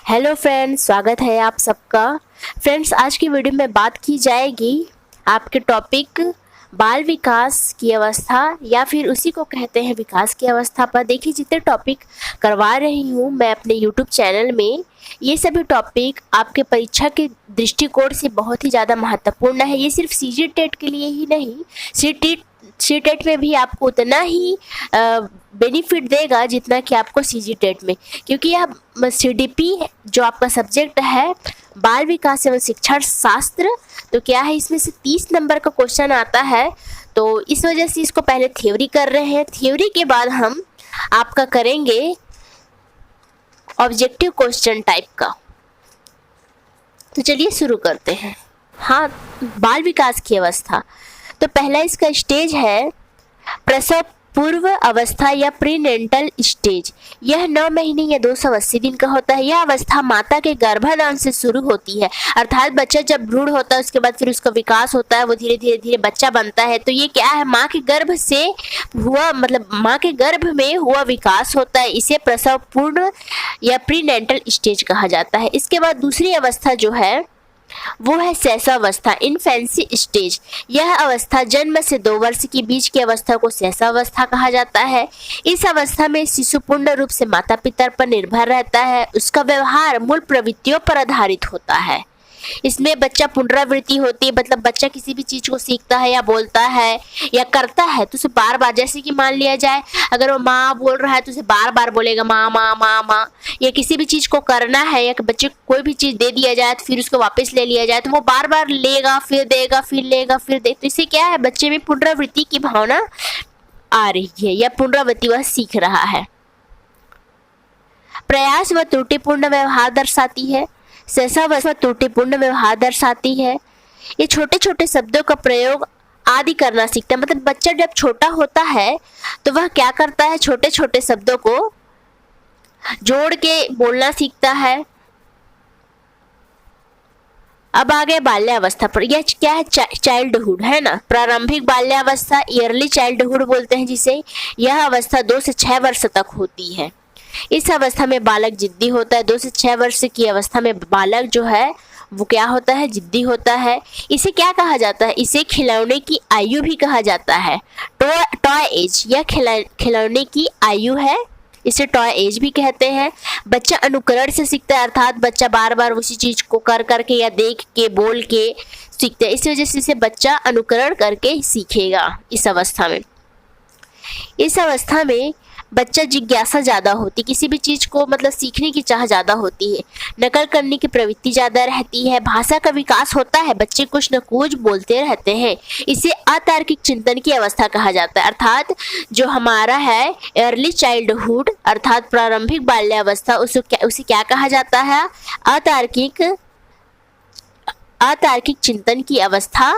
Hello friends, स्वागत है आप सबका। फ्रेंड्स, आज की वीडियो में बात की जाएगी आपके टॉपिक बाल विकास की अवस्था या फिर उसी को कहते हैं विकास की अवस्था पर। देखिए, जितने टॉपिक करवा रही हूँ मैं अपने यूट्यूब चैनल में, ये सभी टॉपिक आपके परीक्षा के दृष्टिकोण से बहुत ही ज़्यादा महत्वपूर्ण है। ये सिर्फ सीजी टेट के लिए ही नहीं, सी टेट में भी आपको उतना ही बेनिफिट देगा जितना कि आपको सीजी टेट में, क्योंकि यह सीडीपी जो आपका सब्जेक्ट है बाल विकास एवं शिक्षण शास्त्र, तो क्या है इसमें से 30 नंबर का क्वेश्चन आता है। तो इस वजह से इसको पहले थ्योरी कर रहे हैं, थ्योरी के बाद हम आपका करेंगे ऑब्जेक्टिव क्वेश्चन टाइप का। तो चलिए शुरू करते हैं। हाँ, बाल विकास की अवस्था, तो पहला इसका स्टेज है प्रसव पूर्व अवस्था या प्रीनेंटल स्टेज। यह 9 महीने या 280 दिन का होता है। यह अवस्था माता के गर्भाधान से शुरू होती है, अर्थात बच्चा जब भ्रूण होता है उसके बाद फिर उसका विकास होता है, वो धीरे धीरे बच्चा बनता है। तो ये क्या है, माँ के गर्भ से हुआ, मतलब माँ के गर्भ में हुआ विकास होता है। इसे प्रसव पूर्व या प्रीनेंटल स्टेज कहा जाता है। इसके बाद दूसरी अवस्था जो है वो है शैशवावस्था, इन्फेंसी स्टेज। यह अवस्था जन्म से 2 वर्ष के बीच की अवस्था को शैशवावस्था कहा जाता है। इस अवस्था में शिशु पूर्ण रूप से माता पिता पर निर्भर रहता है। उसका व्यवहार मूल प्रवृत्तियों पर आधारित होता है। इसमें बच्चा पुनरावृत्ति होती है, मतलब बच्चा किसी भी चीज को सीखता है या बोलता है या करता है तो उसे बार बार, जैसे कि मान लिया जाए अगर वो माँ बोल रहा है तो उसे बार बार बोलेगा माँ माँ माँ माँ। या किसी भी चीज को करना है या बच्चे को कोई भी चीज दे दिया जाए तो फिर उसको वापस ले लिया जाए तो वो बार बार लेगा, फिर देगा, फिर लेगा, फिर दे। तो इससे क्या है, बच्चे में पुनरावृत्ति की भावना आ रही है या पुनरावृत्ति वह सीख रहा है। प्रयास व त्रुटिपूर्ण व्यवहार दर्शाती है। शैशवावस्था त्रुटिपूर्ण व्यवहार दर्शाती है। ये छोटे छोटे शब्दों का प्रयोग आदि करना सीखता है, मतलब बच्चा जब छोटा होता है तो वह क्या करता है, छोटे छोटे शब्दों को जोड़ के बोलना सीखता है। अब आ गए बाल्यावस्था पर। यह क्या है, चाइल्डहुड है ना, प्रारंभिक बाल्यावस्था, ईयरली चाइल्डहुड बोलते हैं जिसे। यह अवस्था 2 से 6 वर्ष तक होती है। इस अवस्था में बालक जिद्दी होता है। 2 से 6 वर्ष की अवस्था में बालक जो है वो क्या होता है, जिद्दी होता है। इसे क्या कहा जाता है, इसे खिलौने की आयु भी कहा जाता है। टॉय एज, यह खिलौने की आयु है, इसे टॉय एज भी कहते हैं। बच्चा अनुकरण से सीखता है, अर्थात बच्चा बार बार उसी चीज को कर करके या देख के बोल के सीखता है। इस वजह से इसे बच्चा अनुकरण करके सीखेगा। इस अवस्था में बच्चा जिज्ञासा ज़्यादा होती, किसी भी चीज़ को मतलब सीखने की चाह ज़्यादा होती है। नकल करने की प्रवृत्ति ज़्यादा रहती है। भाषा का विकास होता है, बच्चे कुछ न कुछ बोलते रहते हैं। इसे अतार्किक चिंतन की अवस्था कहा जाता है, अर्थात जो हमारा है अर्ली चाइल्डहुड अर्थात प्रारंभिक बाल्यावस्था, उसे क्या कहा जाता है, अतार्किक चिंतन की अवस्था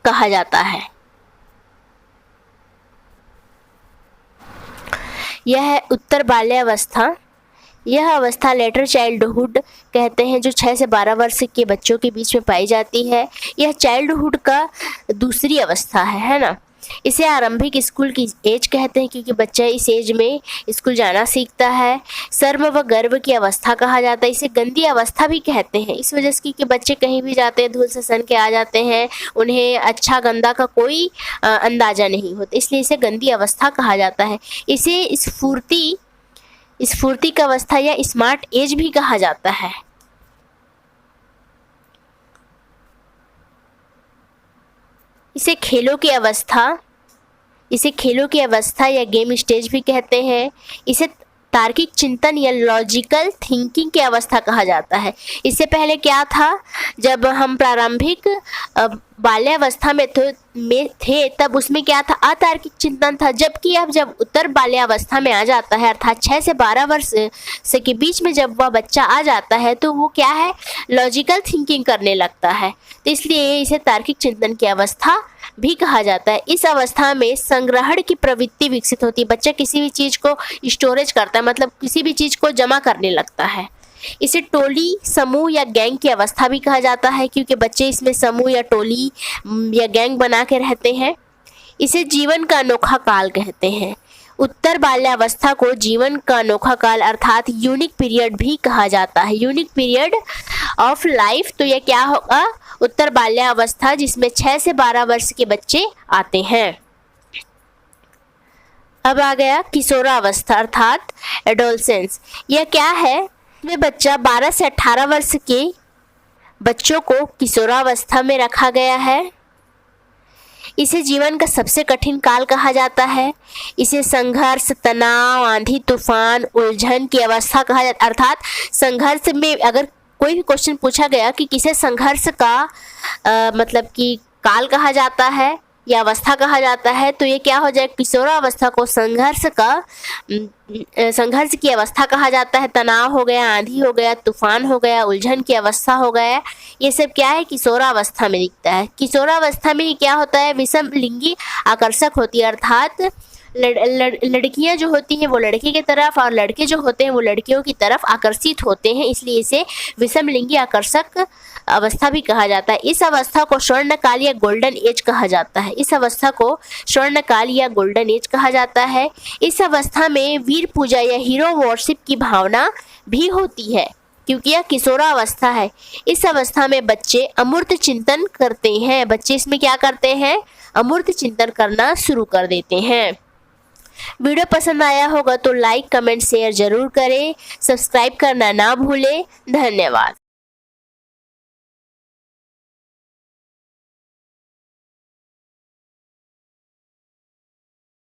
कहा जाता है। यह है उत्तर बाल्यावस्था। यह अवस्था लेटर चाइल्डहुड कहते हैं, जो 6 से 12 वर्ष के बच्चों के बीच में पाई जाती है। यह चाइल्डहुड का दूसरी अवस्था है ना। इसे आरंभिक स्कूल की एज कहते हैं, क्योंकि बच्चा इस एज में स्कूल जाना सीखता है। शर्म व गर्व की अवस्था कहा जाता है। इसे गंदी अवस्था भी कहते हैं, इस वजह से कि बच्चे कहीं भी जाते हैं धूल से सन के आ जाते हैं, उन्हें अच्छा गंदा का कोई अंदाजा नहीं होता, इसलिए इसे गंदी अवस्था कहा जाता है। इसे स्फूर्ति का अवस्था या स्मार्ट एज भी कहा जाता है। इसे खेलों की अवस्था या गेम स्टेज भी कहते हैं। इसे तार्किक चिंतन या लॉजिकल थिंकिंग की अवस्था कहा जाता है। इससे पहले क्या था, जब हम प्रारंभिक बाल्यावस्था में थे तब उसमें क्या था, अतार्किक चिंतन था, जबकि अब जब उत्तर बाल्यावस्था में आ जाता है अर्थात 6 से 12 वर्ष से के बीच में जब वह बच्चा आ जाता है तो वो क्या है, लॉजिकल थिंकिंग करने लगता है। तो इसलिए इसे तार्किक चिंतन की अवस्था भी कहा जाता है। इस अवस्था में संग्रहण की प्रवृत्ति विकसित होती है। बच्चा किसी भी चीज को स्टोरेज करता है, मतलब किसी भी चीज को जमा करने लगता है। इसे टोली, समूह या गैंग की अवस्था भी कहा जाता है, क्योंकि बच्चे इसमें समूह या टोली या गैंग बना के रहते हैं। इसे जीवन का अनोखा काल कहते हैं। उत्तर बाल्यावस्था को जीवन का अनोखा काल अर्थात यूनिक पीरियड भी कहा जाता है। यूनिक पीरियड ऑफ लाइफ, तो यह क्या होगा? उत्तर बाल्यावस्था, जिसमें 6 से 12 वर्ष के बच्चे आते हैं। अब आ गया किशोरावस्था अर्थात एडोलसेंस। यह क्या है? में बच्चा 12 से 18 वर्ष के बच्चों को किशोरावस्था में रखा गया है। इसे जीवन का सबसे कठिन काल कहा जाता है। इसे संघर्ष, तनाव, आंधी तूफान, उलझन की अवस्था कहा जाता है। अर्थात संघर्ष में अगर कोई भी क्वेश्चन पूछा गया कि किसे संघर्ष का मतलब कि काल कहा जाता है या अवस्था कहा जाता है, तो ये क्या हो जाए? किशोरावस्था को संघर्ष की अवस्था कहा जाता है। तनाव हो गया, आंधी हो गया, तूफान हो गया, उलझन की अवस्था हो गया, ये सब क्या है? किशोरावस्था में दिखता है। किशोरावस्था में क्या होता है? विषम लिंगी आकर्षक होती है, अर्थात लड़कियां जो होती हैं वो लड़के की तरफ और लड़के जो होते हैं वो लड़कियों की तरफ आकर्षित होते हैं, इसलिए इसे विषम लिंगी आकर्षक अवस्था भी कहा जाता है। इस अवस्था को स्वर्णकाल या गोल्डन एज कहा जाता है। इस अवस्था को स्वर्णकाल या गोल्डन एज कहा जाता है। इस अवस्था में वीर पूजा या हीरो वर्शिप की भावना भी होती है, क्योंकि यह किशोरावस्था है। इस अवस्था में बच्चे अमूर्त चिंतन करते हैं। बच्चे इसमें क्या करते हैं? अमूर्त चिंतन करना शुरू कर देते हैं। वीडियो पसंद आया होगा तो लाइक, कमेंट, शेयर जरूर करें। सब्सक्राइब करना ना भूलें। धन्यवाद।